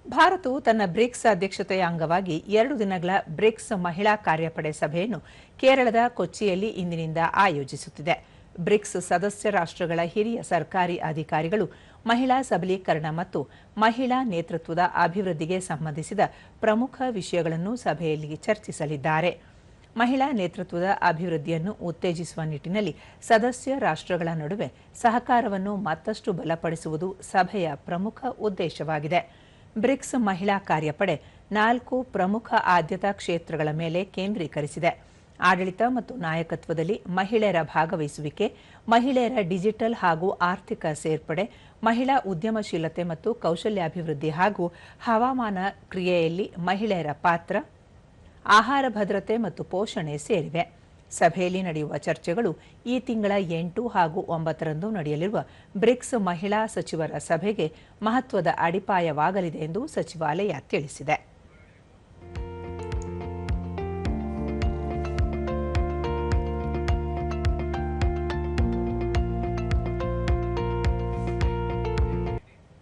ಭಾರತವು ತನ್ನ ಬ್ರಿಕ್ಸ್ ಅಧ್ಯಕ್ಷತೆಯ ಅಂಗವಾಗಿ 2 ದಿನಗಳ ಬ್ರಿಕ್ಸ್ ಮಹಿಳಾ ಕಾರ್ಯಪಡೆ ಸಭೆಯನ್ನು ಕೇರಳದ ಕೊಚ್ಚಿಯಲ್ಲಿ ಇಂದಿನಿಂದ ಆಯೋಜಿಸುತ್ತಿದೆ. ಬ್ರಿಕ್ಸ್ ಸದಸ್ಯ ರಾಷ್ಟ್ರಗಳ ಹಿರಿಯ ಸರ್ಕಾರಿ ಅಧಿಕಾರಿಗಳು ಮಹಿಳಾ ಸಬಲೀಕರಣ ಮತ್ತು ಮಹಿಳಾ ನೇತೃತ್ವದ ಅಭಿವೃದ್ಧಿಗೆ ಸಂಬಂಧಿಸಿದ ಪ್ರಮುಖ ವಿಷಯಗಳನ್ನು ಸಭೆಯಲ್ಲಿ ಚರ್ಚಿಸಲಿದ್ದಾರೆ. ಮಹಿಳಾ ನೇತೃತ್ವದ ಅಭಿವೃದ್ಧಿಯನ್ನು ಉತ್ತೇಜಿಸುವ ನಿಟ್ಟಿನಲ್ಲಿ ಸದಸ್ಯ ರಾಷ್ಟ್ರಗಳ ನಡುವೆ ಸಹಕಾರವನ್ನು ಮತ್ತಷ್ಟು ಬಲಪಡಿಸುವುದು ಸಭೆಯ ಪ್ರಮುಖ ಉದ್ದೇಶವಾಗಿದೆ. ಬ್ರಿಕ್ಸ್ ಮಹಿಳಾ ಕಾರ್ಯಪಡೆ 4 ಪ್ರಮುಖ ಆದ್ಯತಾ ಕ್ಷೇತ್ರಗಳ ಮೇಲೆ ಕೇಂದ್ರೀಕರಿಸಿದೆ. ಆಡಳಿತ ಮತ್ತು ನಾಯಕತ್ವದಲ್ಲಿ ಮಹಿಳೆಯರ ಭಾಗವಹಿಸುವಿಕೆ, ಮಹಿಳೆಯರ ಡಿಜಿಟಲ್ ಹಾಗೂ ಆರ್ಥಿಕ ಸೇರ್ಪಡೆ, ಮಹಿಳಾ ಉದ್ಯಮಶೀಲತೆ ಮತ್ತು ಕೌಶಲ್ಯಾಭಿವೃದ್ಧಿ ಹಾಗೂ ಹವಾಮಾನ ಕ್ರಿಯೆಯಲ್ಲಿ ಮಹಿಳೆಯರ ಪಾತ್ರ, ಆಹಾರ ಭದ್ರತೆ ಮತ್ತು ಪೋಷಣೆ ಸೇರಿವೆ. ಸಭೆಯಲ್ಲಿ ನಡೆಯುವ ಚರ್ಚೆಗಳು ಈ ತಿಂಗಳ 8 ಹಾಗೂ 9ರಂದು ನಡೆಯಲಿರುವ ಬ್ರಿಕ್ಸ್ ಮಹಿಳಾ ಸಚಿವರ ಸಭೆಗೆ ಮಹತ್ವದ ಅಡಿಪಾಯವಾಗಲಿದೆ ಎಂದು ಸಚಿವಾಲಯ ತಿಳಿಸಿದೆ.